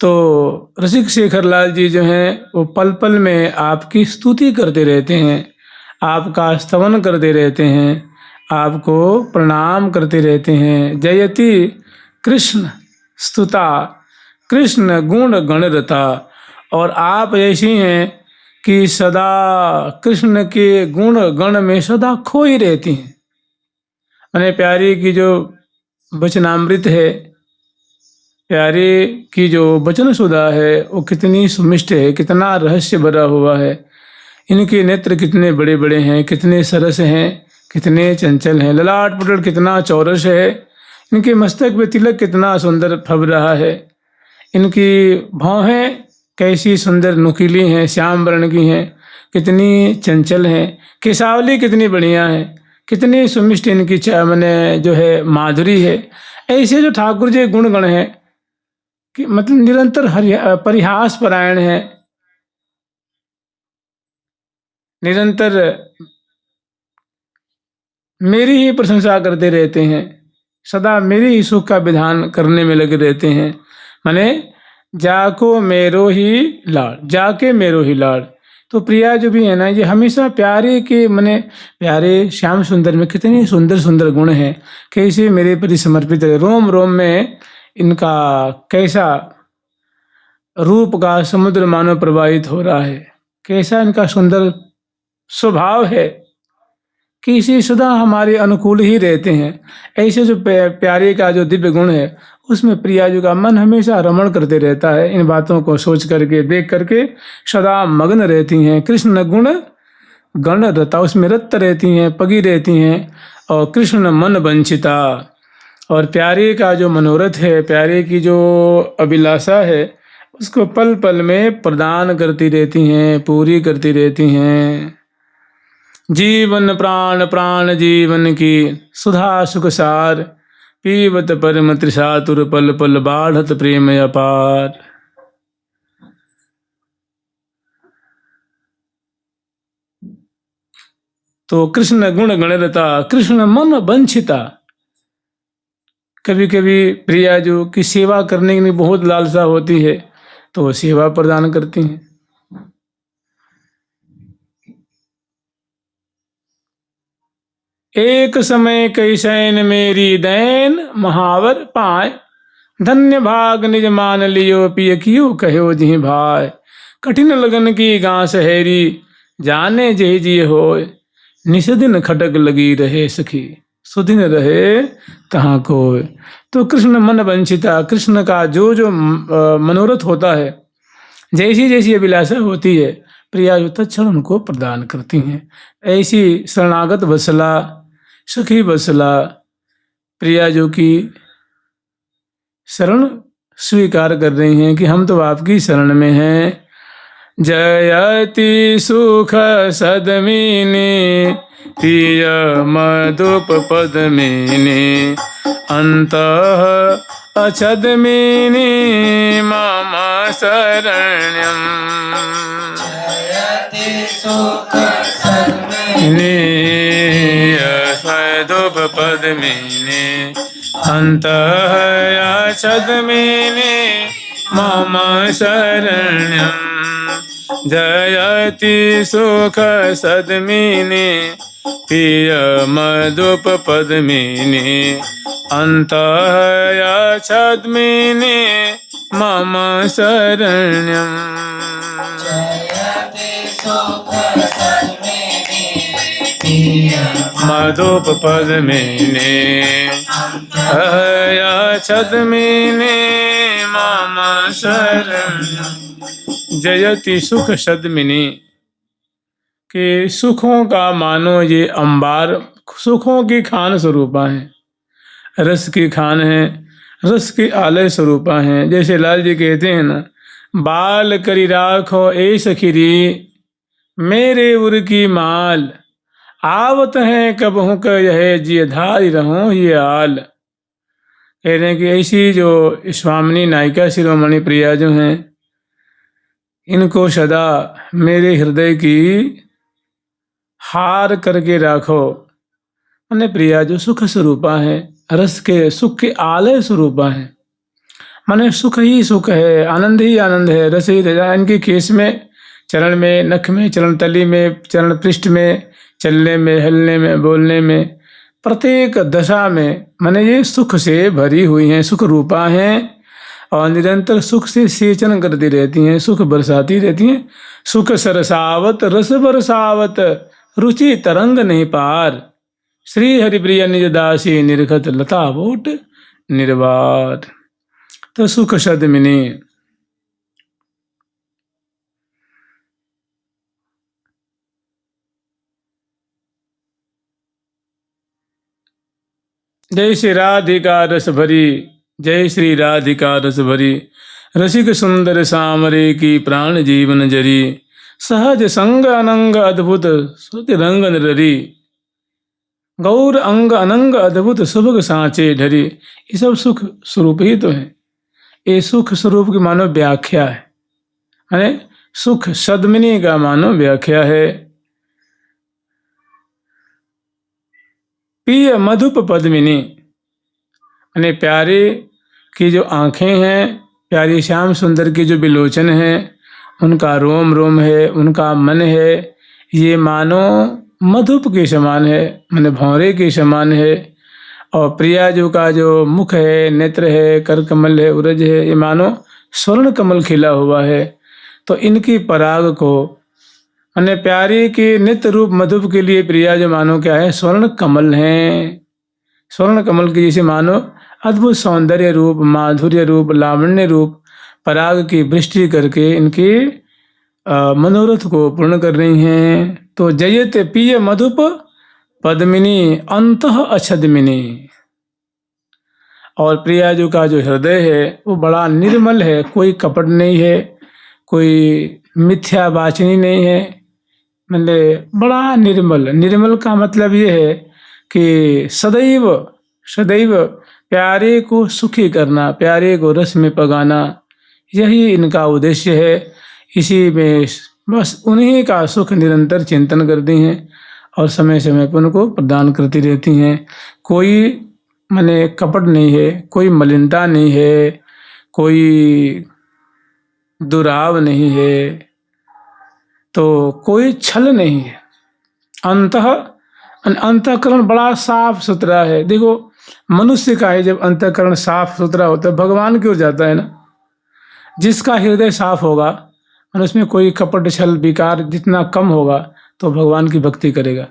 तो रसिक शेखर लाल जी जो हैं वो पल पल में आपकी स्तुति करते रहते हैं, आपका स्तवन करते रहते हैं, आपको प्रणाम करते रहते हैं। जयति कृष्ण स्तुता कृष्ण गुण गणरता। और आप ऐसी हैं कि सदा कृष्ण के गुण गण में सदा खोई रहती हैं। मैंने प्यारी की जो वचनामृत है, प्यारे की जो वचन सुधा है, वो कितनी सुमिष्ट है, कितना रहस्य भरा हुआ है। इनके नेत्र कितने बड़े बड़े हैं, कितने सरस हैं, कितने चंचल हैं। ललाट पुटल कितना चौरस है। इनके मस्तक पे तिलक कितना सुंदर फब रहा है। इनकी भौहें कैसी सुंदर नुकीली हैं, श्याम वर्ण की हैं, कितनी चंचल हैं। केसावली कितनी बढ़िया है, कितनी सुमिष्ट इनकी मैंने जो है माधुरी है। ऐसे जो ठाकुर जी गुणगण हैं कि मतलब निरंतर परिहास परायण है, निरंतर मेरी ही प्रशंसा करते रहते हैं, सदा मेरे ही सुख का विधान करने में लगे रहते हैं। माने जाको मेरो ही लाड़, जाके मेरो ही लाड़। तो प्रिया जो भी है ना, ये हमेशा प्यारे के मने प्यारे श्याम सुंदर में कितने सुंदर सुंदर गुण हैं, कैसे मेरे प्रति समर्पित है। रोम रोम में इनका कैसा रूप का समुद्र मानो प्रवाहित हो रहा है, कैसा इनका सुंदर स्वभाव है कि इसी सदा हमारे अनुकूल ही रहते हैं। ऐसे जो प्यारे का जो दिव्य गुण है, उसमें प्रिया जी का मन हमेशा रमण करते रहता है। इन बातों को सोच करके देख करके सदा मग्न रहती हैं। कृष्ण गुण गण रता, उसमें रत रहती हैं, पगी रहती हैं। और कृष्ण मन वंचिता, और प्यारे का जो मनोरथ है, प्यारे की जो अभिलाषा है, उसको पल पल में प्रदान करती रहती हैं, पूरी करती रहती हैं। जीवन प्राण प्राण जीवन की सुधा सुख सार, पीवत परम त्रिशातुर पल पल बाढ़त प्रेम अपार। तो कृष्ण गुण गणरता, कृष्ण मन वंचिता। कभी कभी प्रिया जो की सेवा करने की बहुत लालसा होती है, तो वो सेवा प्रदान करती हैं। एक समय कई सैन मेरी दैन, महावर पाए, धन्य भाग निज मान लियो, पिय कियो कहो जी भाई। कठिन लगन की गांस हैरी, जाने जय जी होय, निषदिन खटक लगी रहे सखी, सुदिन रहे तहाँ कोय। तो कृष्ण मन वंचिता, कृष्ण का जो जो मनोरथ होता है, जैसी जैसी अभिलाषा होती है, प्रिया जो तत्क्षण उनको प्रदान करती हैं। ऐसी शरणागत वत्सला, सखी वत्सला प्रिया जो की शरण स्वीकार कर रही हैं कि हम तो आपकी शरण में हैं। जयति सुख सदमिनी, प्रिय मधुप पद्मिनी, अंतः अछद्मिनी मम शरण्यम्। जयति सुख सदमिनी, मधुप पद्मिनी, अंतः अछद्मिनी मम शरण्यम्। जयति सुख सद्मिनी, प्रिय मधुप पद्मिनी, अंतः अछद्मिनी मम शरण्यम्। जयति सुख सद्मिनी, प्रिय मधुप पद्मिनी, अछद्मिनी मम शरण्यम्। जयति सुख सद्मिनी, के सुखों का मानो ये अंबार, सुखों की खान स्वरूपा है, रस की खान है, रस की आलय स्वरूपा है। जैसे लाल जी कहते हैं ना, बाल करी राखो ए सखीरी, मेरे उर की माल, आवत है कब हूँ कह जी धारी रहो ये आल। कह रहे हैं कि ऐसी जो स्वामिनी नायिका शिरोमणि प्रिया जो हैं, इनको सदा मेरे हृदय की हार करके रखो। मैंने प्रिया जो सुख स्वरूपा है, रस के सुख के आलय स्वरूपा है, माने सुख ही सुख है, आनंद ही आनंद है, रस ही रस। इनके केस में, चरण में, नख में, चरण तली में, चरण पृष्ठ में, चलने में, हिलने में, बोलने में, प्रत्येक दशा में माने ये सुख से भरी हुई हैं, सुख रूपा हैं और निरंतर सुख से सेचन करती रहती हैं, सुख बरसाती रहती हैं। सुख सरसावत रस बरसावत, रुचि तरंग नहीं पार, श्री हरिप्रिय निज दासी निरखत लता बोट निर्वार। तो सुख सदमिनी, जय श्री राधिका रस भरी, जय श्री राधिका रस भरी, रसिक सुंदर सामरे की प्राण जीवन जरी, सहज संग अनंग अद्भुत सुत रंग नरी, गौर अंग अनंग अद्भुत सुभग सांचे ढरी। ये सब सुख स्वरूप ही तो है। ये सुख स्वरूप की मानो व्याख्या है, माने सुख सदमिनी का मानो व्याख्या है। प्रिय मधुप पद्मिनी, माने प्यारे की जो आंखें हैं, प्यारी श्याम सुंदर की जो विलोचन है, उनका रोम रोम है, उनका मन है, ये मानो मधुप के समान है, माने भौरे के समान है। और प्रिया जो का जो मुख है, नेत्र है, कर कमल है, उरज है, ये मानो स्वर्ण कमल खिला हुआ है। तो इनकी पराग को, माने प्यारी के नित्य रूप मधुप के लिए प्रिया जो मानो क्या है, स्वर्ण कमल हैं। स्वर्ण कमल के जैसे मानो अद्भुत सौंदर्य रूप, माधुर्य रूप, लावण्य रूप पराग की वृष्टि करके इनके मनोरथ को पूर्ण कर रही हैं। तो जयते पिय मधुप पद्मिनी अंतः अछद्मिनी। और प्रिया जो का जो हृदय है वो बड़ा निर्मल है, कोई कपट नहीं है, कोई मिथ्या वाचनी नहीं है, मतलब बड़ा निर्मल। निर्मल का मतलब ये है कि सदैव सदैव प्यारे को सुखी करना, प्यारे को रस में पगाना, यही इनका उद्देश्य है। इसी में बस उन्हीं का सुख निरंतर चिंतन करती हैं और समय समय पर उनको प्रदान करती रहती हैं। कोई माने कपट नहीं है, कोई मलिनता नहीं है, कोई दुराव नहीं है, तो कोई छल नहीं है। अंतःकरण बड़ा साफ सुथरा है। देखो मनुष्य का है जब अंतःकरण साफ सुथरा होता है, भगवान की ओर जाता है ना। जिसका हृदय साफ होगा और उसमें कोई कपट छल विकार जितना कम होगा तो भगवान की भक्ति करेगा।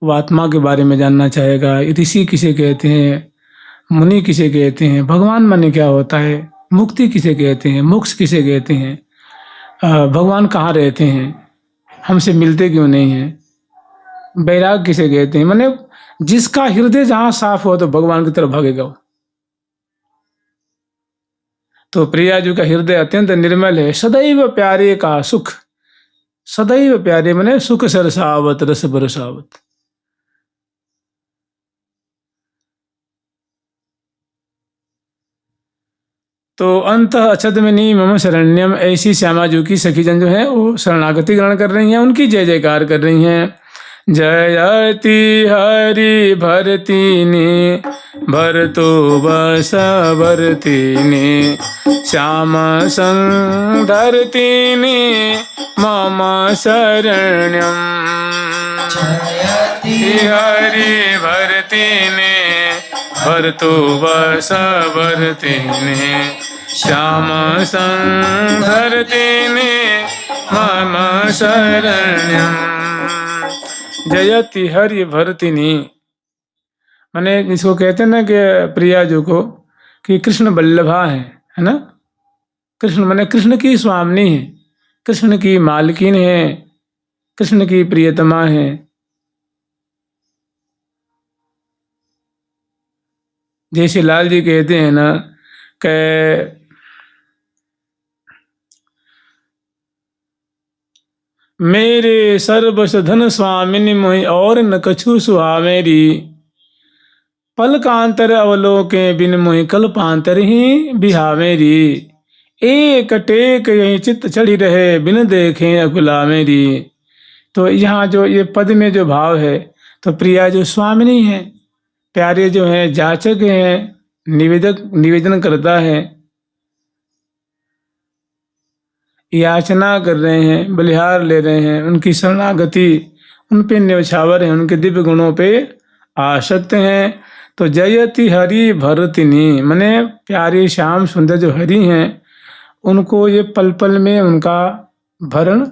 वो आत्मा के बारे में जानना चाहेगा। ऋषि किसे कहते हैं, मुनि किसे कहते हैं, भगवान माने क्या होता है, मुक्ति किसे कहते हैं, मोक्ष किसे कहते हैं, भगवान कहाँ रहते हैं, हमसे मिलते क्यों नहीं हैं, बैराग किसे कहते हैं। माने जिसका हृदय जहाँ साफ हो तो भगवान की तरफ भागेगा वो। तो प्रिया जी का हृदय अत्यंत निर्मल है। सदैव प्यारे का सुख, सदैव प्यारे माने सुख सरसावत रस बरसावत। तो अंत अछद्मिनी मम शरण्यम, ऐसी श्यामा जी की सखीजन जो है वो शरणागति ग्रहण कर रही हैं, उनकी जय जयकार कर रही हैं। जयति हरि भरतीनि भरतो बस भरतीनि, श्याम संधरतीनि मम शरण्यम। जयति हरि भरतीनि भरतो बस भरतीनि, श्याम संधरतीनि मम शरण्यम। जयति हरि भरतिनी, माने जिसको कहते हैं ना कि प्रिया जी को कि कृष्ण वल्लभा है ना। कृष्ण माने कृष्ण की स्वामिनी है, कृष्ण की मालकिन है, कृष्ण की प्रियतमा है। जैसे लाल जी कहते हैं ना कि मेरे सर्वस धन स्वामिनी मोहि और न कछु सुहावेरी, पलकांतर अवलोके बिन मोहि कल्पांतर ही बिहावेरी, एक टेक यही चित्त चढ़ी रहे बिन देखे अकुला मेरी। तो यहाँ जो ये पद में जो भाव है, तो प्रिया जो स्वामिनी है, प्यारे जो हैं जाचक हैं, निवेदन करता है, याचना कर रहे हैं, बलिहार ले रहे हैं, उनकी शरणागति, उन पे न्यौछावर हैं, उनके दिव्य गुणों पे आसक्त हैं। तो जयति हरि भरतिनी, माने प्यारे श्याम सुंदर जो हरि हैं उनको ये पल पल में उनका भरण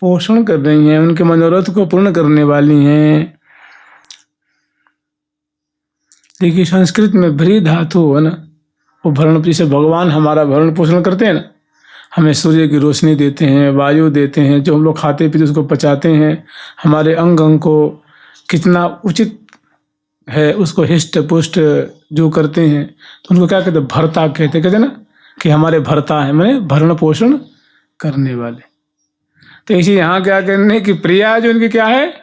पोषण कर रही हैं, उनके मनोरथ को पूर्ण करने वाली हैं। देखिए संस्कृत में भ्री धातु है ना, वो भरण, जैसे भगवान हमारा भरण पोषण करते हैं ना, हमें सूर्य की रोशनी देते हैं, वायु देते हैं, जो हम लोग खाते पीते उसको पचाते हैं, हमारे अंग अंग को कितना उचित है उसको हिष्ट पुष्ट जो करते हैं, तो उनको क्या कहते हैं, भर्ता कहते हैं ना, कि हमारे भर्ता है, मैंने भरण पोषण करने वाले। तो इसी यहाँ क्या करने की प्रिया जो उनकी क्या है,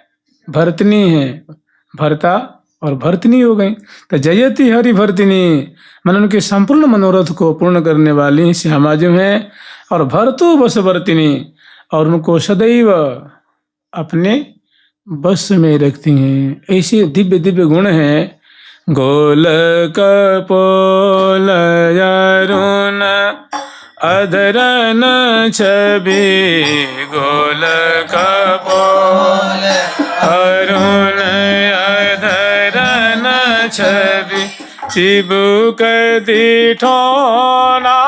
भरतनी है, भर्ता और भरतनी हो गई। तो जयति हरि भरतनी, मैंने उनके संपूर्ण मनोरथ को पूर्ण करने वाली श्यामा जो है, और भरतु बस वर्तिनी, और उनको सदैव अपने बस में रखती हैं। ऐसे दिव्य दिव्य गुण हैं। गोल कपोल अरुण अधरन छवि, गोल कपोल अरुण अधरन छवि, चिबुक दिठोना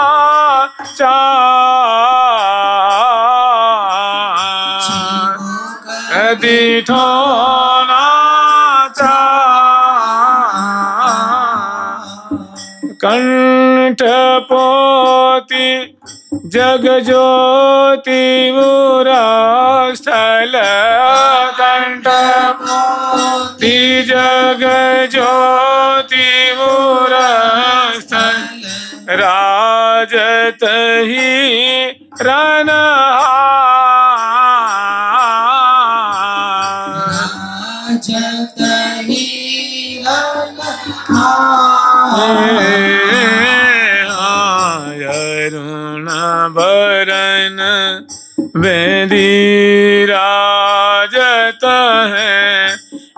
दिठोना कंठ पोती जग ज्योति मुरा स्थल, कंठ पोती जग ज्योति मुरा स्थल, राजत ही रनहार, राजत ही अरुण बरन वेदी राजत है,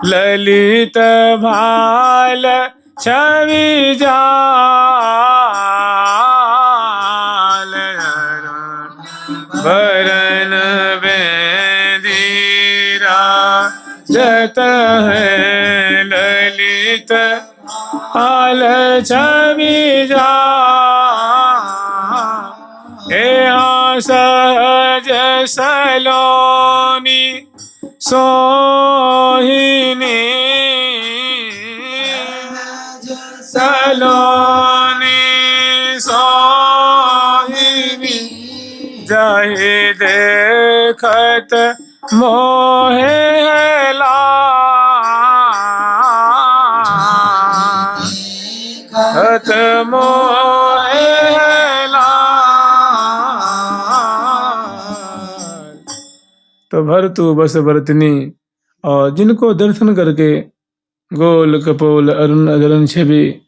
ललित भाल छवि जाल, बरन वेदी राजत है, ललित भाल छवि जाल, यहाँ सहज सलोनी सोहिनी, सलोनी सोहिनी, जाहि देखत मोहे लात मोहे लात। तो भरतु बस भरतनी, और जिनको दर्शन करके गोल कपोल अरुण अधरन छवि,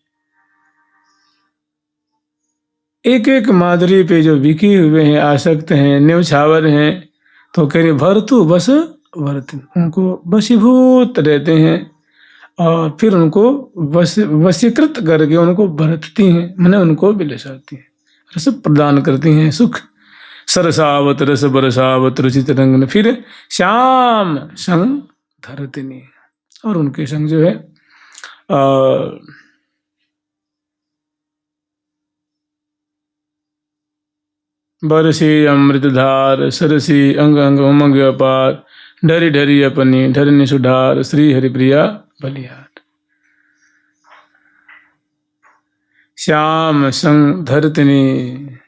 एक एक माधुरी पे जो बिके हुए हैं, आसक्त हैं, न्यौछावर हैं, तो कह रहे भरतु बस भरतनी, उनको वशीभूत रहते हैं और फिर उनको वशीकृत करके उनको भरतती हैं, मैंने उनको बिलसाती हैं, रस प्रदान करती हैं, सुख सरसावत रस बरसावत रुचित रंग, फिर श्याम संग धरतनी, और उनके संग जो है बरसी अमृतधार, सरसी अंग अंग उमंग अपार, ढरी ढरी अपनी ढरनी सुधार, श्री हरिप्रिया बलिहार। श्याम संग धरतनी,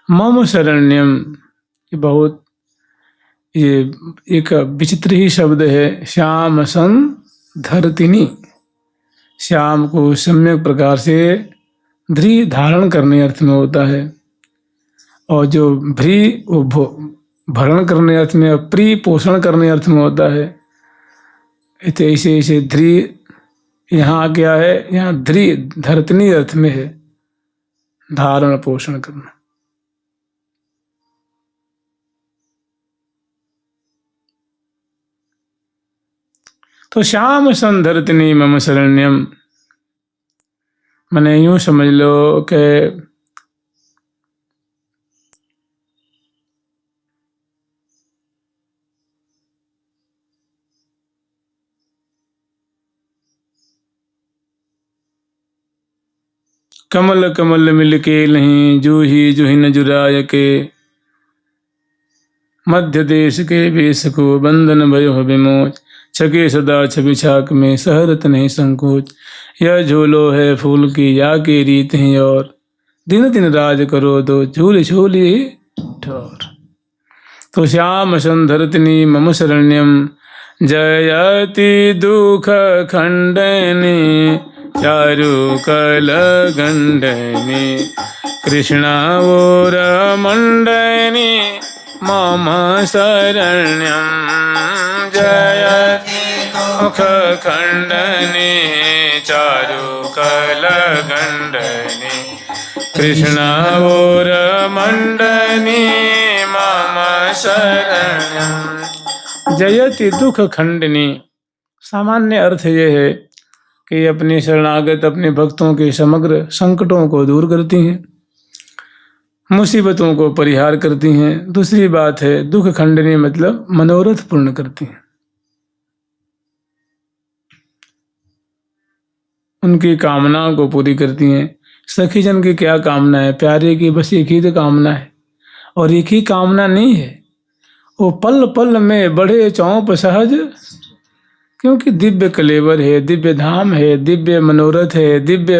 मम शरण्यम, ये बहुत ये एक विचित्र ही शब्द है। श्याम संग धरतिनी, श्याम को सम्यक प्रकार से ध्री धारण करने अर्थ में होता है, और जो भ्री वो भरण करने अर्थ में, प्री पोषण करने अर्थ में होता है। ऐसे ऐसे ध्री यहाँ क्या है, यहाँ ध्री धरतनी अर्थ में है, धारण पोषण करना। तो श्याम संधरतनी मम शरण्यम, मैंने यूं समझ लो कि कमल कमल मिल के नहीं, जूही न जुराय के। मध्य देश के वेश को बंधन भयो विमोच, छके सदा छवि छाक में सहरत नहीं संकोच। यह झोलो है फूल की या की रीत है, और दिन दिन राज करो दो झूल झूली ठोर। तो श्याम सुंदरतनी मम शरण्यम, जयति दुख खंडनी चारु कल गंडनी। कृष्णावोर मंडनी मम शरण्यम, जयति दुख खंडनी चारु कल गंडनी। कृष्णावोर मंडनी मम शरण्यम। जयति दुख खंडनी, सामान्य अर्थ ये है कि अपने शरणागत अपने भक्तों के समग्र संकटों को दूर करती हैं, मुसीबतों को परिहार करती हैं। दूसरी बात है दुख खंडनी मतलब मनोरथ पूर्ण करती हैं। उनकी कामनाओं को पूरी करती हैं। सखी जन की क्या कामना है? प्यारे की बस एक ही तो कामना है, और एक ही कामना नहीं है, वो पल पल में बढ़े चौंप सहज। क्योंकि दिव्य कलेवर है, दिव्य धाम है, दिव्य मनोरथ है, दिव्य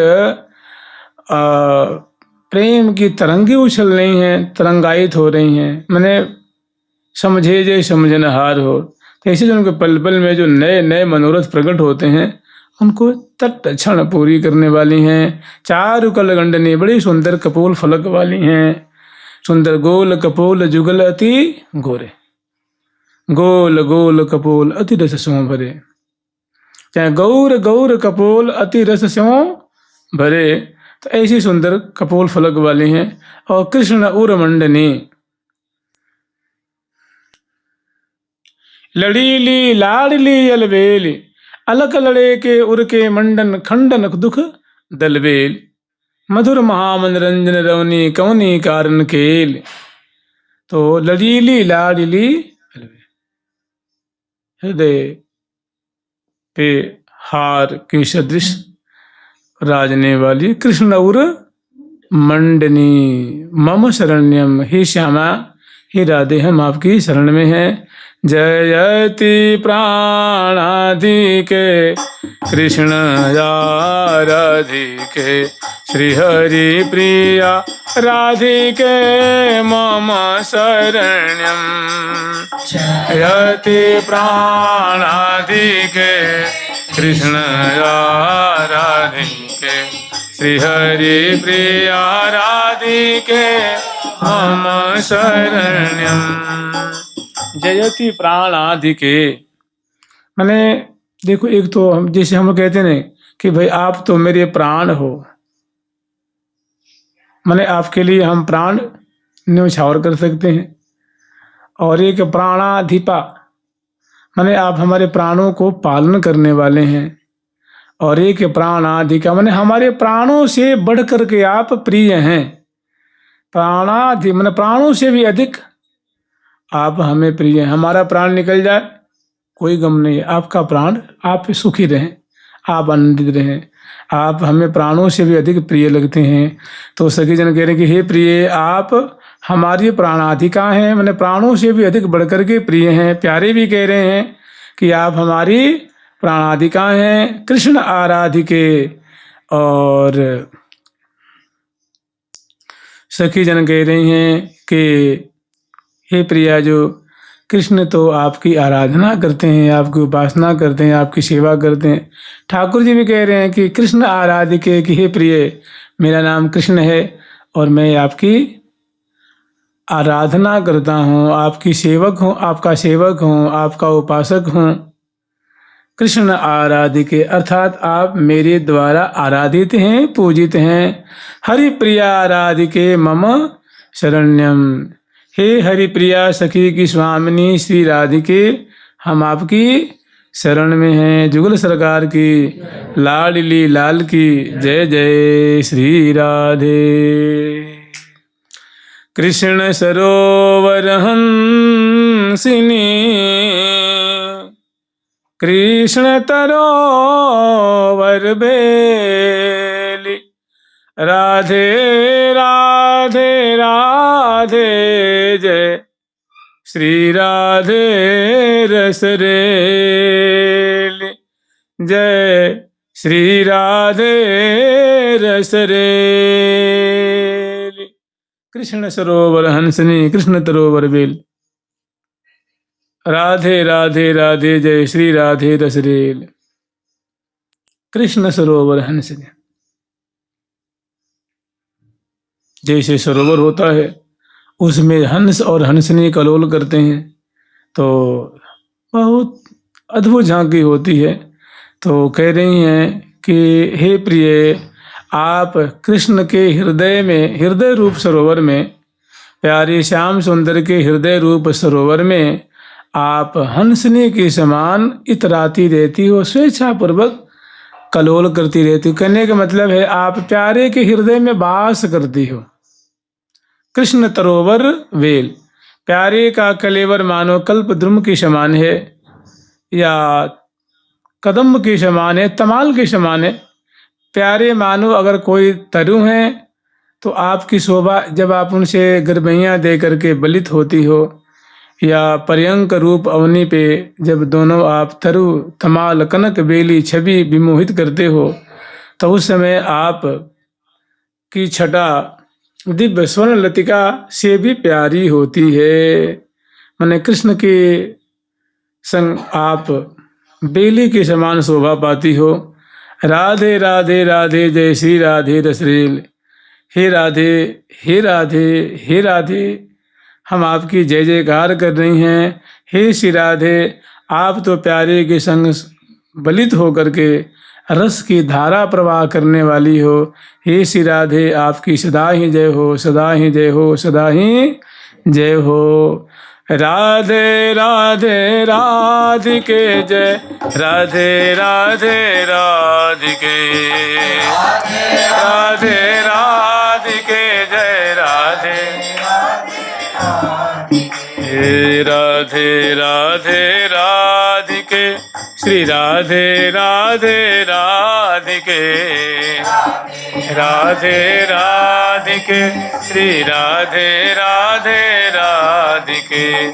प्रेम की तरंगे उछल रही हैं, तरंगायित हो रही हैं। मैंने समझे जय समझनहार हो। तो ऐसे जो उनके पल पल में जो नए नए मनोरथ प्रकट होते हैं, उनको तत्क्षण पूरी करने वाली हैं। चारु कल गंडनी, बड़ी सुंदर कपोल फलक वाली हैं। सुंदर गोल कपोल जुगल अति गोरे, गोल गोल कपोल अति रस स्यों भरे। चाहे गौर गौर कपोल अति रस स्यों भरे, तो ऐसी सुंदर कपोल फलक वाली हैं। और कृष्ण उर मंडनी, लड़ीली लाडली अलबेली, अलक लड़े के उर के मंडन खंडन दुख दलबेल। मधुर महामनोरंजन रवनी कवनी कारण केल। तो लड़ीली लाडली हृदय पे हार के सदृश राजने वाली कृष्ण उर मंडनी मम शरण्यम। हे श्यामा, हे राधे, हम आपकी शरण में हैं। जयति प्राणाधिके कृष्ण राधिके, श्री हरि प्रिया राधिके मम शरण्यम। जयति प्राणाधिके कृष्ण राधिके, श्री हरि प्रिया राधिके मम शरण्यम। जयति प्राणाधिके माने देखो, एक तो हम जैसे हम लोग कहते हैं कि भाई आप तो मेरे प्राण हो, माने आपके लिए हम प्राण न्यौछावर कर सकते हैं। और एक प्राणाधिपा माने आप हमारे प्राणों को पालन करने वाले हैं। और एक प्राणाधिका माने हमारे प्राणों से बढ़ करके आप प्रिय हैं। प्राणाधि माने प्राणों से भी अधिक आप हमें प्रिय हैं। हमारा प्राण निकल जाए कोई गम नहीं है, आपका प्राण, आप सुखी रहें, आप आनंदित रहें, आप हमें प्राणों से भी अधिक प्रिय लगते हैं। तो सखी जन कह रहे हैं कि हे प्रिय, आप हमारी प्राणाधिका हैं, मैंने प्राणों से भी अधिक बढ़कर के प्रिय हैं। प्यारे भी कह रहे हैं कि आप हमारी प्राणाधिका हैं, कृष्ण आराधिके। और सखी जन कह रही हैं कि हे प्रिया, जो कृष्ण तो आपकी आराधना करते हैं, आपकी उपासना करते हैं, आपकी सेवा करते हैं। ठाकुर जी भी कह रहे हैं कि कृष्ण आराधिके, कि हे प्रिय, मेरा नाम कृष्ण है और मैं आपकी आराधना करता हूँ, आपकी सेवक हूँ, आपका सेवक हूँ, आपका उपासक हूँ। कृष्ण आराधिके अर्थात आप मेरे द्वारा आराधित हैं, पूजित हैं। हरि प्रिया आराधिके मम शरण्यम। हे हरि प्रिया सखी की स्वामिनी श्री राधिके, हम आपकी शरण में हैं। जुगल सरकार की, लाडली लाल की जय जय श्री राधे। कृष्ण सरोवर हंसिनी, कृष्ण तरोवर बेली, राधे राधे राधे जय श्री राधे रस रेल, जय श्री राधे रस रेल। कृष्ण सरोवर हंसनी कृष्ण तरोवर बेल, राधे राधे राधे जय श्री राधे रस रेल। कृष्ण सरोवर हंसनी, जैसे सरोवर होता है उसमें हंस और हंसनी कलोल करते हैं तो बहुत अद्भुत झांकी होती है। तो कह रही हैं कि हे प्रिय, आप कृष्ण के हृदय में, हृदय रूप सरोवर में, प्यारे श्याम सुंदर के हृदय रूप सरोवर में आप हंसनी के समान इतराती रहती हो, स्वेच्छापूर्वक कलोल करती रहती हो। कहने का मतलब है आप प्यारे के हृदय में वास करती हो। कृष्ण तरोवर वेल, प्यारे का कलेवर मानो कल्प द्रुम के समान है या कदम्ब के समान है, तमाल के समान है। प्यारे मानो अगर कोई तरु हैं तो आपकी शोभा जब आप उनसे गरबैयाँ दे करके बलित होती हो, या पर्यंक रूप अवनी पे जब दोनों आप तरु तमाल कनक बेली छवि विमोहित करते हो तो उस समय आप की छटा दिव्य स्वर्ण लतिका से भी प्यारी होती है। माने कृष्ण के संग आप बेली के समान शोभा पाती हो। राधे राधे राधे जय श्री राधे रसरेल, हे राधे हे राधे हे राधे, हम आपकी जय जयकार कर रही हैं। हे श्री राधे, आप तो प्यारे के संग बलित होकर के रस की धारा प्रवाह करने वाली हो। हे श्री राधे, आपकी सदा ही जय हो, सदा ही जय हो, सदा ही जय हो। राधे राधे राधिके जय, राधे राधे राधिके, राधे राधिके जय, राधे हे राधे राधे राधिके, श्री राधे राधे राधिके, राधे राधिके, श्री राधे राधे राधिके,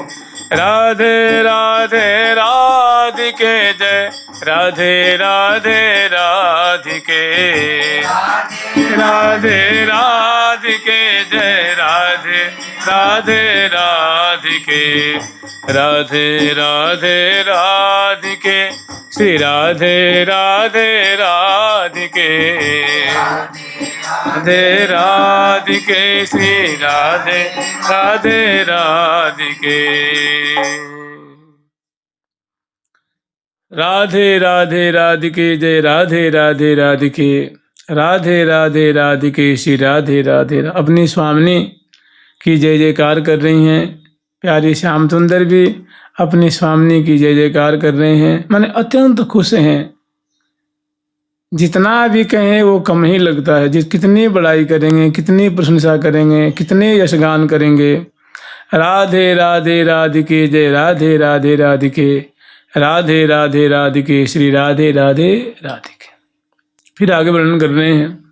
राधे राधे राधिके जय, राधे राधे राधिके, राधे राधिके जय, राधे राधे राधिके, राधे राधे राधिके, श्री राधे राधे राधिके, राधे राधिके, श्री राधे राधे राधिके। राधे राधे राधिके जय, राधे राधे राधिके, राधे राधे राधिके, श्री राधे राधे। अपनी स्वामिनी की जय जयकार कर रही हैं। प्यारी श्याम सुंदर भी अपनी स्वामिनी की जय जयकार कर रहे हैं, माने अत्यंत खुश हैं। जितना भी कहें वो कम ही लगता है। कितनी बड़ाई करेंगे, कितनी प्रशंसा करेंगे, कितने यशगान करेंगे। राधे राधे राधिके जय, राधे राधे राधिके, राधे राधे राधिके, श्री राधे राधे राधिके। फिर आगे वर्णन कर रहे हैं।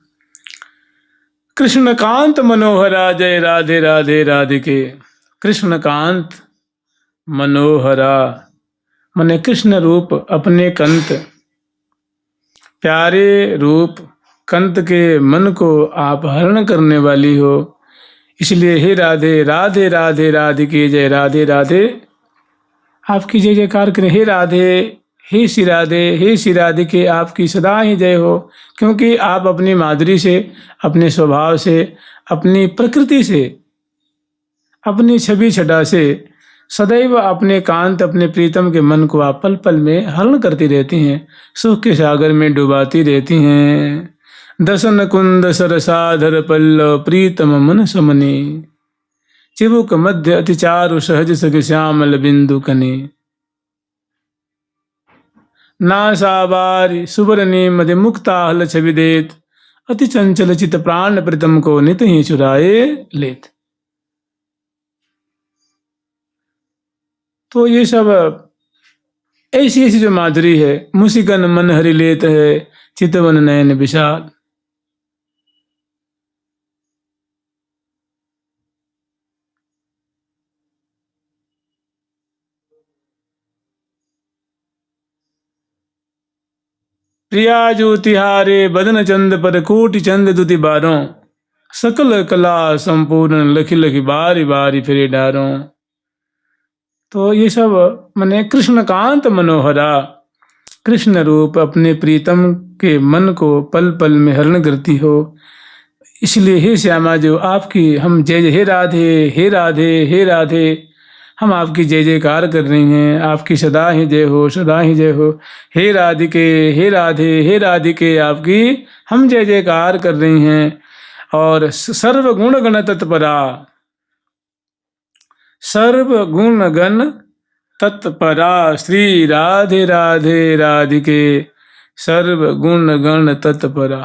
कृष्णकांत मनोहरा जय, राधे राधे राधिके। कृष्णकांत मनोहरा माने कृष्ण रूप अपने कंत, प्यारे रूप कंत के मन को आप हरण करने वाली हो। इसलिए हे राधे राधे राधे राधिके जय, राधे राधे आपकी जय जयकार करें। हे राधे, हे श्री राधे, हे श्री राधिके, आपकी सदा ही जय हो। क्योंकि आप अपनी माधुरी से, अपने स्वभाव से, अपनी प्रकृति से, अपनी छवि छटा से सदैव अपने कांत, अपने प्रीतम के मन को आप पल पल में हरण करती रहती हैं, सुख के सागर में डुबाती रहती हैं। दसन कुंद सरसाधर पल्लव प्रीतम मन समनी, चिबुक मध्य अतिचारु सहज सग श्यामल बिंदु कने। नासाबारी सुबरनी मध्य मुक्ताहल छवि देत, अति चंचल चित प्राण प्रीतम को नित ही चुराए लेत। तो ये सब ऐसी ऐसी जो माधुरी है। मुसिकन मन हरि लेत है, चितवन नयन विशाल। प्रिया जो तिहारे बदन चंद पर कोटि चंद दुति बारों, सकल कला संपूर्ण लखी लखी बारी बारी फिरे डारों। तो ये सब मने कृष्ण कांत मनोहरा, कृष्ण रूप अपने प्रीतम के मन को पल पल में हरण करती हो। इसलिए हे श्यामा जो आपकी हम जय जय, हे राधे हे राधे हे राधे, हम आपकी जय जयकार कर रही हैं। आपकी सदा ही जय हो, सदा ही जय हो। हे राधिके हे राधे हे राधिके, आपकी हम जय जयकार कर रही हैं। और सर्व गुण गण तत्परा, सर्व गुण गण तत्परा, श्री राधे राधे राधिके, सर्व गुण गण तत्परा।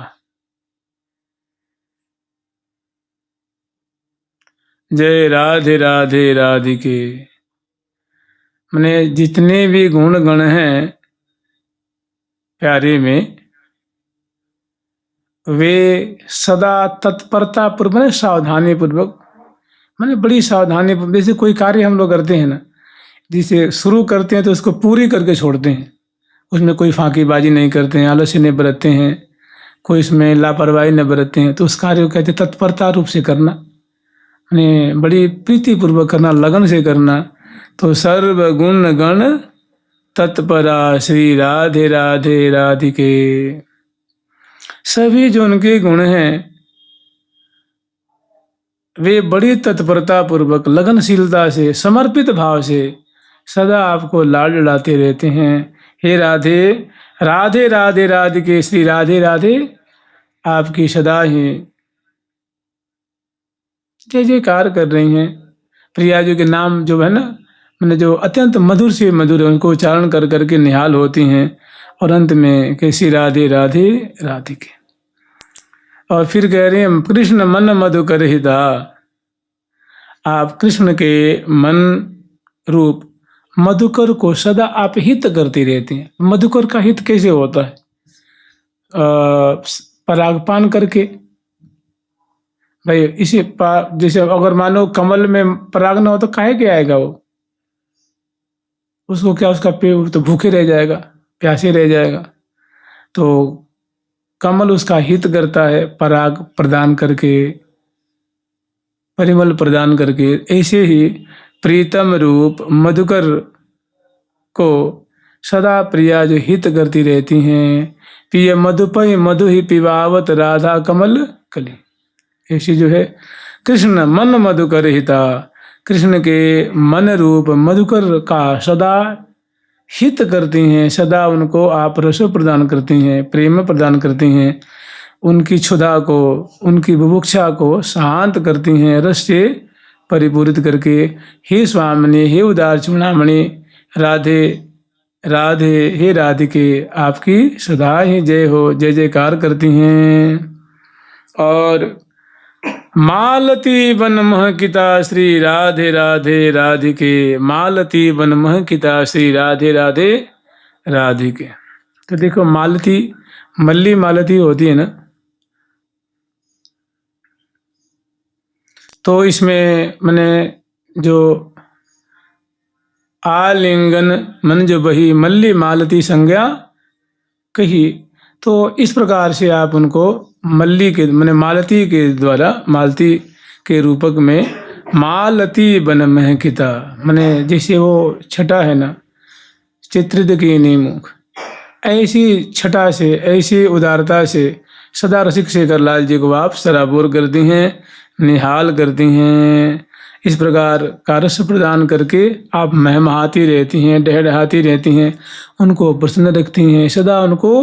जय राधे राधे राधिके। मैंने जितने भी गुण गण हैं प्यारे में, वे सदा तत्परता पूर्वक, मैंने सावधानी पूर्वक, मैंने बड़ी सावधानी पूर्वक, जैसे कोई कार्य हम लोग करते हैं ना, जिसे शुरू करते हैं तो उसको पूरी करके छोड़ते हैं, उसमें कोई फांकीबाजी नहीं करते हैं, आलस्य नहीं बरतते हैं, कोई इसमें लापरवाही नहीं बरतते हैं, तो उस कार्य को कहते हैं तत्परता रूप से करना, मैंने बड़ी प्रीतिपूर्वक करना, लगन से करना। तो सर्व गुण गण तत्परा, श्री राधे राधे राधिके। सभी जो उनके गुण हैं वे बड़ी तत्परता पूर्वक, लगनशीलता से, समर्पित भाव से सदा आपको लाड लड़ाते रहते हैं। हे राधे राधे राधे राधिके, श्री राधे राधे, आपकी सदा ही जय जयकार कर रही हैं। प्रिया जी के नाम जो है ना, मैंने जो अत्यंत मधुर से मधुर है, उनको उच्चारण कर करके निहाल होती हैं। और अंत में कैसी राधे राधे राधिके। और फिर कह रहे हैं कृष्ण मन मधुकर हिता, आप कृष्ण के मन रूप मधुकर को सदा आप हित करती रहती हैं। मधुकर का हित कैसे होता है? परागपान करके। भाई इसी जैसे अगर मानो कमल में पराग ना हो तो काहे के आएगा वो? उसको क्या, उसका पेट तो भूखे रह जाएगा, प्यासे रह जाएगा। तो कमल उसका हित करता है पराग प्रदान करके, परिमल प्रदान करके। ऐसे ही प्रीतम रूप मधुकर को सदा प्रिया जो हित करती रहती हैं। पिय मधुपय मधु ही पिवावत राधा कमल कली। ऐसी जो है कृष्ण मन मधुकर हिता, कृष्ण के मन रूप मधुकर का सदा हित करती हैं, सदा उनको आप रस प्रदान करती हैं, प्रेम प्रदान करती हैं, उनकी क्षुधा को, उनकी बुभुक्षा को शांत करती हैं, रस से परिपूरित करके। हे स्वामिनी, हे उदार चूड़ामणि, राधे राधे हे राधिके, आपकी सदा ही जय हो, जय जयकार करती हैं। और मालती वन महकिता, श्री राधे राधे राधिके, मालती वन महकिता, श्री राधे राधे राधिके। तो देखो मालती, मल्ली मालती होती है ना, तो इसमें मैंने जो आलिंगन मन जो बही, मल्ली मालती संज्ञा कही, तो इस प्रकार से आप उनको मल्ली के मैंने मालती के द्वारा, मालती के रूपक में मालती बन महकिता, मैंने जैसे वो छटा है ना, चित्रित की नीमुख, ऐसी छटा से, ऐसी उदारता से सदा रसिक शेखर लाल जी को आप सराबोर करती हैं, निहाल करती हैं। इस प्रकार का रस प्रदान करके आप महमहाती रहती हैं, डहडहाती रहती हैं, उनको प्रसन्न रखती हैं, सदा उनको,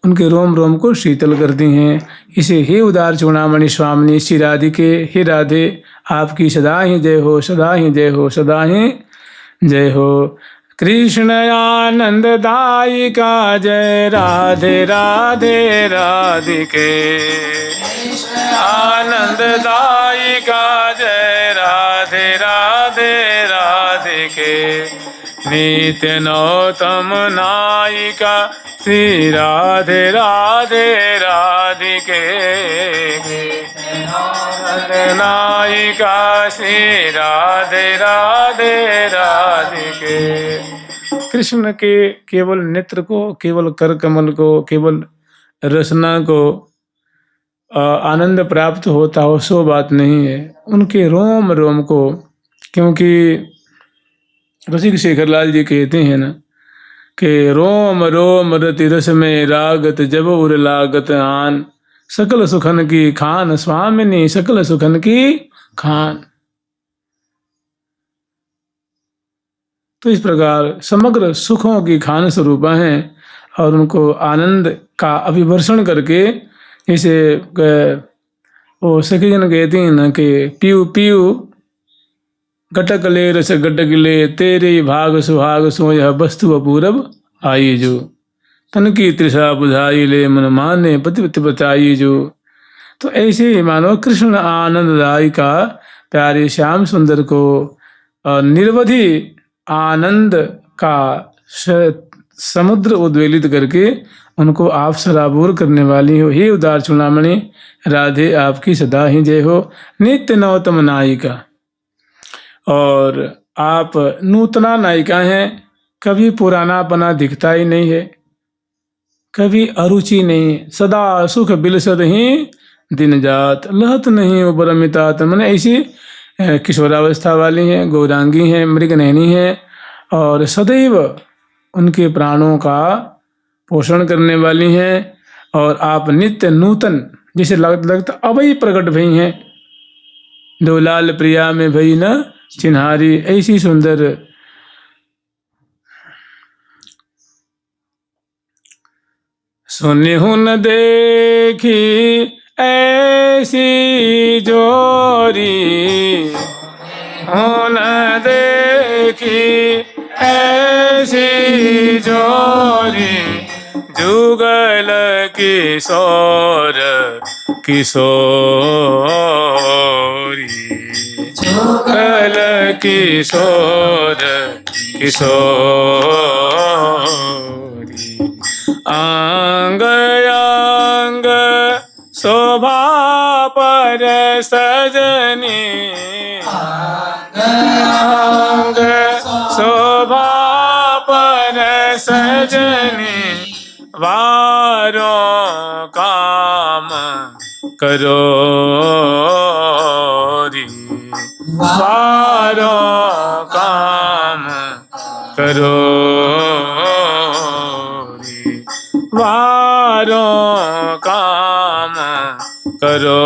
उनके रोम रोम को शीतल करती हैं। इसे हे उदार चूड़ामणि स्वामिनी श्री राधिके, हे राधे, आपकी सदा ही जय हो, सदा ही जय हो, सदा ही जय हो। कृष्ण आनंद दायिका जय, राधे राधे राधिके, आनंद दायिका जय, राधे राधे राधिके, नित्य नौतम नायिका श्री राधे राधे राधिके, नायिका श्री राधे राधे राधिके। कृष्ण के केवल नेत्र को, केवल कर कमल को, केवल रसना को आनंद प्राप्त होता हो, सो बात नहीं है। उनके रोम रोम को, क्योंकि रसिक शेखरलाल जी कहते हैं ना कि रोम रोम रति रस में रागत, जब उर लागत आन, सकल सुखन की खान स्वामिनी, सकल सुखन की खान। तो इस प्रकार समग्र सुखों की खान स्वरूपा हैं और उनको आनंद का अभिवर्षण करके, जैसे वो सखी जन कहती हैं ना कि पीऊ पीऊ घटक ले रस घटक ले, तेरे भाग सुहाग सो यह वस्तु अपूरब आई जो, तन की तृषा बुझाई ले मन माने पति पति बताई जो। तो ऐसे ही मानो कृष्ण आनंददायी का प्यारे श्याम सुंदर को निरवधि आनंद का समुद्र उद्वेलित करके उनको आप सराबोर करने वाली हो। हे उदार चूड़ामणि राधे आपकी सदा ही जय हो, नित्य नवतम नायिका। और आप नूतना नायिका हैं, कभी पुरानापना दिखता ही नहीं है, कभी अरुचि नहीं, सदा सुख बिलसद ही दिन जात, लहत नहीं उपरमितात। मैंने ऐसी किशोरावस्था वाली हैं, गौरांगी हैं, मृगनयनी हैं और सदैव उनके प्राणों का पोषण करने वाली हैं। और आप नित्य नूतन, जिसे लगता अब ही प्रकट भई हैं, दो लाल प्रिया में भई न चिन्हारी, ऐसी सुंदर सुनी हूं न देखी ऐसी जोरी, हूं न देखी ऐसी जोरी, जुगल किशोर किशोरी, जुगल किशोर किशोरी। आंग आंग शोभा पर सजनी, आंग शोभा पर सजनी, वारों काम करो री, वारों काम करो री, वारों काम करो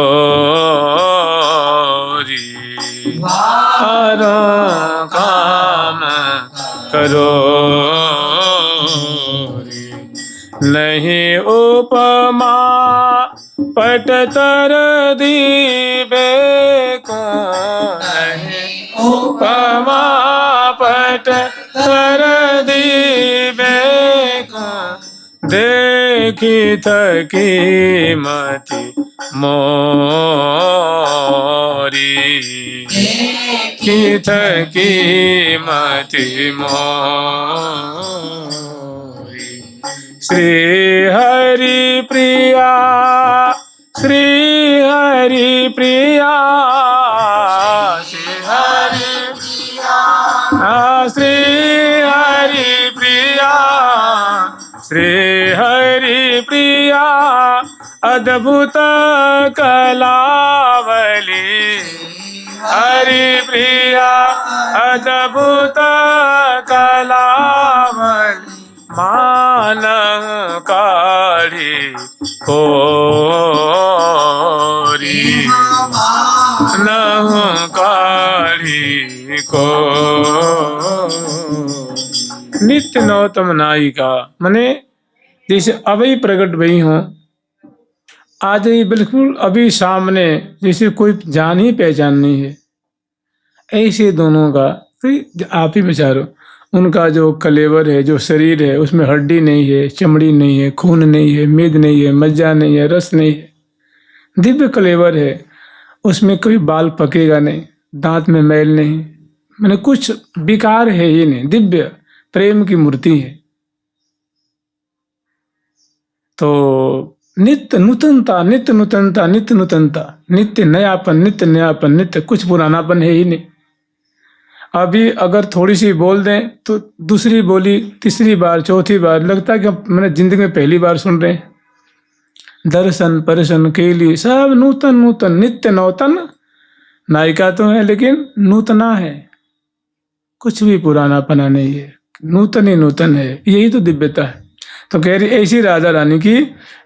री, वारों काम करो री। नहीं उपमा पटतर दीबे को, नहीं उपमा पटतर दीबे को, देखी थकी मति मोरी, देखी थकी मति मोरी। श्री हरि प्रिया, श्री हरि प्रिया, श्री हरि प्रिया, श्री हरि प्रिया, श्री हरि प्रिया, अद्भुत कलावली, हरि प्रिया अद्भुत कलावली, मानव काढ़ी कोरी, मानव काढ़ी को। नित्य नौतम नायिका मने जैसे अभी प्रकट भई हो, आज ही बिल्कुल अभी सामने, जैसे कोई जान ही पहचान नहीं है, ऐसे दोनों का तो आप ही विचारो। उनका जो कलेवर है, जो शरीर है, उसमें हड्डी नहीं है, चमड़ी नहीं है, खून नहीं है, मेद नहीं है, मज्जा नहीं है, रस नहीं है, दिव्य कलेवर है। उसमें कोई बाल पकेगा नहीं, दांत में मैल नहीं, मैंने कुछ विकार है ही नहीं, दिव्य प्रेम की मूर्ति है। तो नित्य नूतनता, नित्य नूतनता, नित्य नूतनता, नित्य नयापन, नित्य नयापन, नित्य कुछ पुरानापन है ही नहीं। अभी अगर थोड़ी सी बोल दें तो दूसरी बोली, तीसरी बार, चौथी बार लगता है कि मैंने जिंदगी में पहली बार सुन रहे हैं। दर्शन परशन केली सब नूतन नूतन, नित्य नौतन। नायिका तो है लेकिन नूतना है, कुछ भी पुरानापना नहीं है, नूतन ही नूतन है। यही तो दिव्यता है। तो कह रही ऐसी राधा रानी की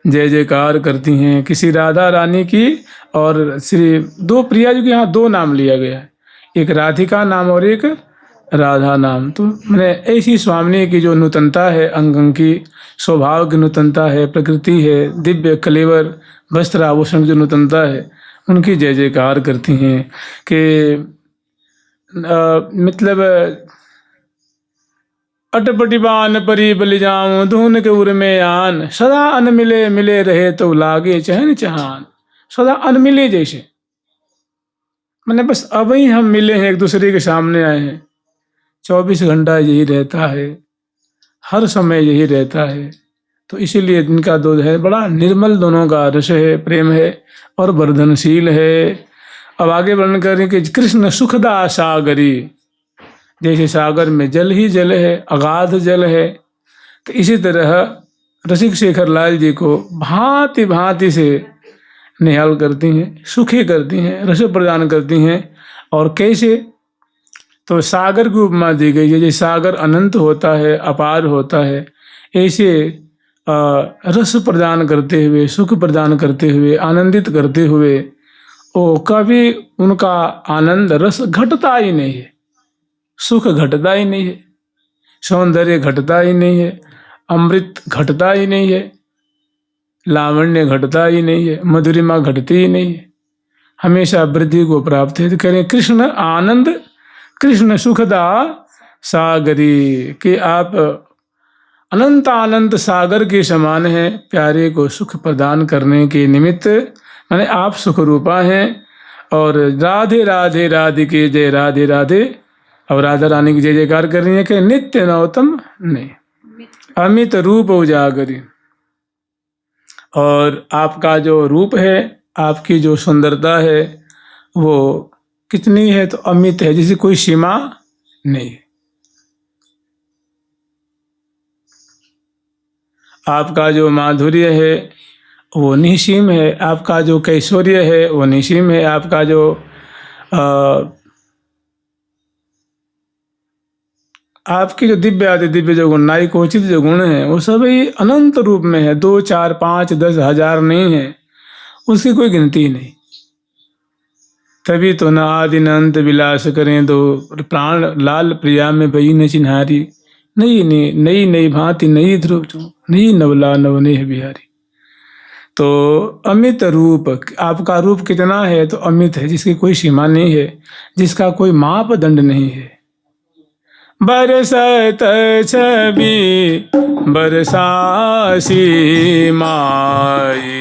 जय जयकार करती हैं। किसी राधा रानी की और श्री दो प्रिया जी के यहाँ दो नाम लिया गया है, एक राधिका नाम और एक राधा नाम। तो मैंने ऐसी स्वामिनी की जो नूतनता है, अंग अंग की स्वभाव की नूतनता है, प्रकृति है, दिव्य कलेवर वस्त्र आभूषण की जो नूतनता है, उनकी जय जयकार करती हैं। कि मतलब अटपटिबान परी बलि जाऊं धून के उर में आन, सदा अन मिले मिले रहे तो लागे चहन चहान। सदा अन मिले जैसे, मैंने बस अब ही हम मिले हैं, एक दूसरे के सामने आए हैं। 24 घंटा यही रहता है, हर समय यही रहता है। तो इसीलिए इनका दूध है बड़ा निर्मल, दोनों का रस है, प्रेम है और वर्धनशील है। अब आगे वर्णन करें कि कृष्ण सुखदा सागरी, जैसे सागर में जल ही जल है, अगाध जल है, तो इसी तरह रसिक शेखर लाल जी को भांति भांति से निहाल करती हैं, सुखी करती हैं, रस प्रदान करती हैं। और कैसे, तो सागर की उपमा दी गई है। जैसे सागर अनंत होता है, अपार होता है, ऐसे रस प्रदान करते हुए, सुख प्रदान करते हुए, आनंदित करते हुए, वो कभी उनका आनंद रस घटता ही नहीं है, सुख घटता ही नहीं है, सौंदर्य घटता ही नहीं है, अमृत घटता ही नहीं है, लावण्य घटता ही नहीं है, मधुरिमा घटती ही नहीं है, हमेशा वृद्धि को प्राप्त है। तो कह रहे कृष्ण आनंद, कृष्ण सुखदा सागरी, कि आप अनंत आनंद सागर के समान हैं, प्यारे को सुख प्रदान करने के निमित्त, माने आप सुख रूपा हैं। और राधे राधे राधिके जय राधे राधे। अब राधा रानी की जय जयकार कर रही है कि नित्य नौतम नहीं, अमित रूप उजागरी। और आपका जो रूप है, आपकी जो सुंदरता है, वो कितनी है, तो अमित है, जिसे कोई सीमा नहीं। आपका जो माधुर्य है वो निसीम है, आपका जो कैशोर्य है वो निसीम है, आपका जो आपके जो दिव्य आदि दिव्य जो गुण, नायकोचित जो गुण हैं, वो सभी अनंत रूप में है, 2 4 5 10 हजार नहीं है, उसकी कोई गिनती ही नहीं। तभी तो न आदि न अंत विलास करें दो, प्राण लाल प्रिया में भई न चिन्हारी, नई नई नई नई भांति नई ध्रुव जो, नई नवला नवनेह बिहारी। तो अमित रूप, आपका रूप कितना है, तो अमित है, जिसकी कोई सीमा नहीं है, जिसका कोई मापदंड नहीं है। बरसत छवि बरसासी माई,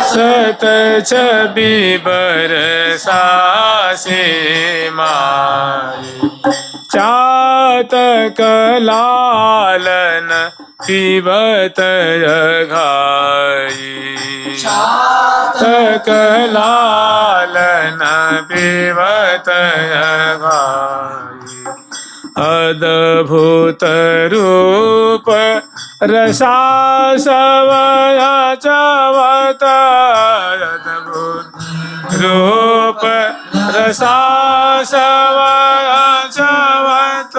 सत छवि बरसासी माई, चातक लालन पीबत घाई, चातक लालन पीबत घाई। अद्भुत रूप रसासवय चवत, अद्भुत रूप रसासवय चवत,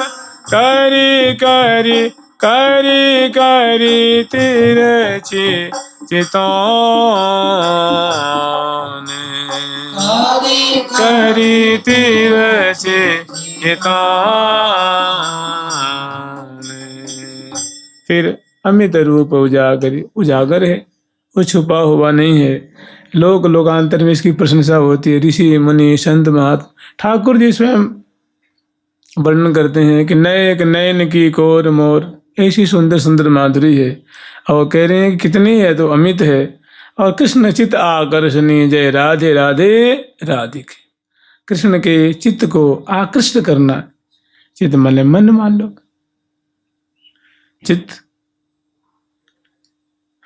करी करी करी करी तिरछी चितौन, करी तिरछी चितौन। फिर अमित रूप उजागर, उजागर है, वो छुपा हुआ नहीं है। लोक लोकांतर में इसकी प्रशंसा होती है, ऋषि मुनि संत महात्मा। ठाकुर जी स्वयं वर्णन करते हैं कि नयक नयन की कोर मोर, ऐसी सुंदर सुंदर माधुरी है। और कह रहे हैं कि कितनी है, तो अमित है। और कृष्ण चित्त आकर्षणी जय राधे राधे राधिके, कृष्ण के चित्त को आकृष्ट करना, चित्त माने मन मान लो, चित्त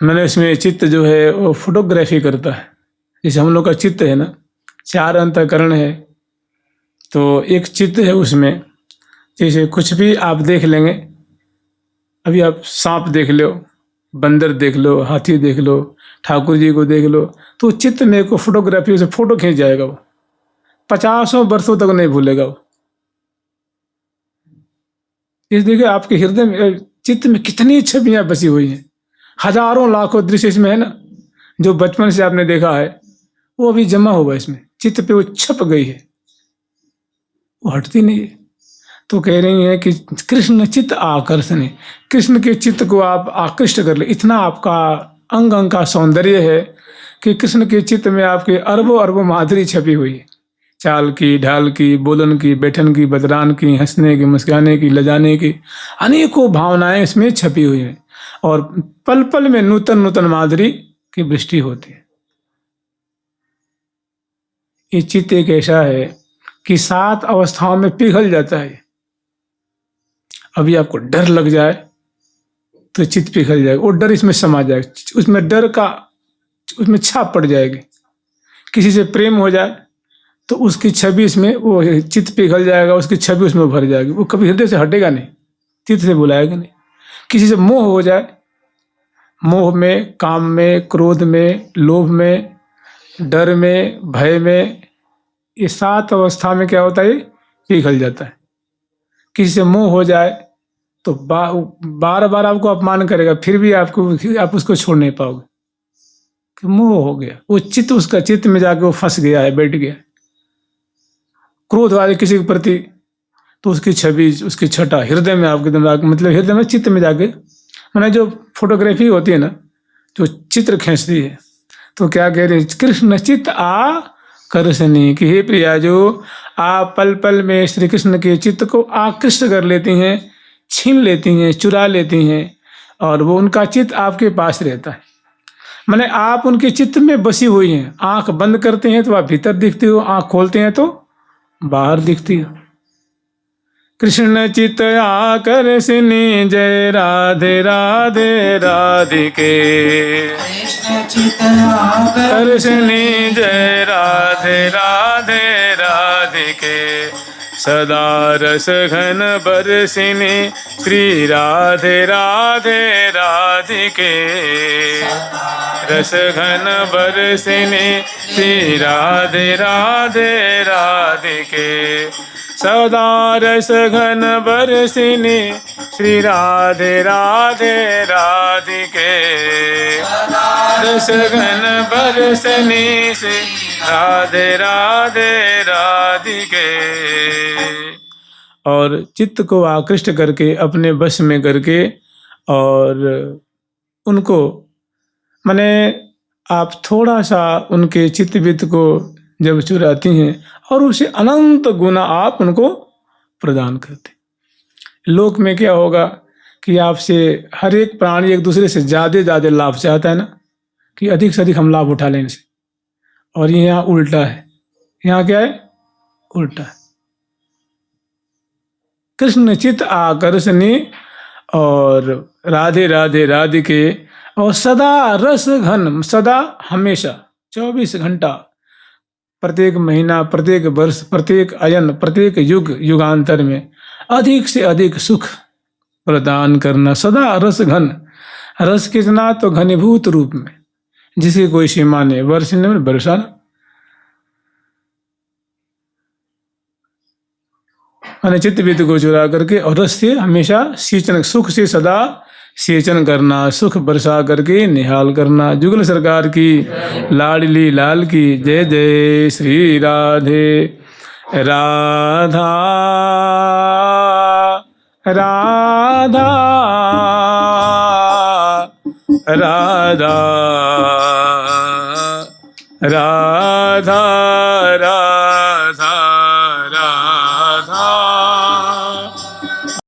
मैंने इसमें चित्त जो है वो फोटोग्राफी करता है। जैसे हम लोग का चित्त है ना, 4 अंतःकरण है, तो एक चित्त है उसमें, जैसे कुछ भी आप देख लेंगे, अभी आप सांप देख लो, बंदर देख लो, हाथी देख लो, ठाकुर जी को देख लो, तो चित्त में को फोटोग्राफी से फोटो खींच जाएगा, वो 50 वर्षों तक नहीं भूलेगा वो। इस देखिए आपके हृदय में, चित्त में कितनी छवियां बसी हुई हैं, हजारों लाखों दृश्य इसमें है ना, जो बचपन से आपने देखा है वो अभी जमा हुआ इसमें, चित्त पे वो छप गई है, वो हटती नहीं है। तो कह रही है कि कृष्ण चित्त आकर्षण, कृष्ण के चित्त को आप आकृष्ट कर ले, इतना आपका अंग अंग का सौंदर्य है कि कृष्ण के चित्त में आपके अरबों अरबों माधुरी छपी हुई है, चाल की, ढाल की, बोलन की, बैठन की, बदरान की, हंसने की, मुस्कुराने की, लजाने की, अनेकों भावनाएं इसमें छपी हुई हैं, और पल पल में नूतन नूतन माधुरी की वृष्टि होती है। ये चित्त एक ऐसा है कि 7 अवस्थाओं में पिघल जाता है। अभी आपको डर लग जाए तो चित्त पिघल जाएगा, वो डर इसमें समा जाएगा, उसमें डर का उसमें छाप पड़ जाएगी। किसी से प्रेम हो जाए तो उसकी छवि इसमें, वो चित्त पिघल जाएगा, उसकी छवि उसमें भर जाएगी, वो कभी हृदय से हटेगा नहीं, चित्त से बुलाएगा नहीं। किसी से मोह हो जाए, मोह में, काम में, क्रोध में, लोभ में, डर में, भय में, ये 7 अवस्था में क्या होता है, पिघल जाता है। किसी से मोह हो जाए तो बार बार आपको अपमान करेगा, फिर भी आप उसको छोड़ नहीं पाओगे, कि मोह हो गया, वो चित्त, उसका चित्त में जाके वो फंस गया है, बैठ गया। क्रोध वाले किसी के प्रति तो उसकी छवि, उसकी छटा हृदय में, आपके दिमाग मतलब हृदय में, चित्त में जाके, मैंने जो फोटोग्राफी होती है ना, जो चित्र खींचती है, तो क्या कह रहे हैं, कृष्ण चित्त आकर्षणी, कि हे प्रिया, जो आप पल पल में श्री कृष्ण के चित्त को आकृष्ट कर लेती हैं, छीन लेती हैं, चुरा लेती हैं, और वो उनका चित्त आपके पास रहता है। माने आप उनके चित्त में बसी हुई हैं। आंख बंद करते हैं तो आप भीतर दिखती हो, आंख खोलते हैं तो बाहर दिखती हो। कृष्ण चित्त आकर्षणी, जय राधे राधे राधिके। कृष्ण चित्त आकर्षणी, जय राधे राधे राधिके। सदा रस घन बरसिनी, श्री राधे राधे राधिके। रस घन बरसिनी, श्री राधे राधे राधिके। सदा रस घन बरसिनी, श्री राधे राधे राधिके। रस घन बरसिनी, श्री राधे राधे राधिके। और चित्त को आकृष्ट करके, अपने वश में करके, और उनको, माने आप थोड़ा सा उनके चित्तवित्त को जब चुराती हैं, और उसे अनंत गुना आप उनको प्रदान करते। लोक में क्या होगा कि आपसे हर एक प्राणी एक दूसरे से ज़्यादा लाभ चाहता है ना, कि अधिक से अधिक हम लाभ उठा लें इनसे, और ये यहाँ उल्टा है। यहाँ क्या है, उल्टा है। कृष्ण चित्त आकर्षणी, और राधे राधे राधिके, और सदा रस घन, सदा हमेशा 24 घंटा, प्रत्येक महीना, प्रत्येक वर्ष, प्रत्येक अयन, प्रत्येक युग युगांतर में अधिक से अधिक सुख प्रदान करना। सदा रस घन, रस कितना, तो घनीभूत रूप में, जिसकी कोई सीमा नहीं, वर्षने में बरसाना। चित्तवित्त को चुरा करके, और रस से हमेशा सींचन, सुख से सदा सेचन करना, सुख बरसा करके निहाल करना। जुगल सरकार की लाडली लाल की जय जय। श्री राधे राधा राधा राधा राधा राधा।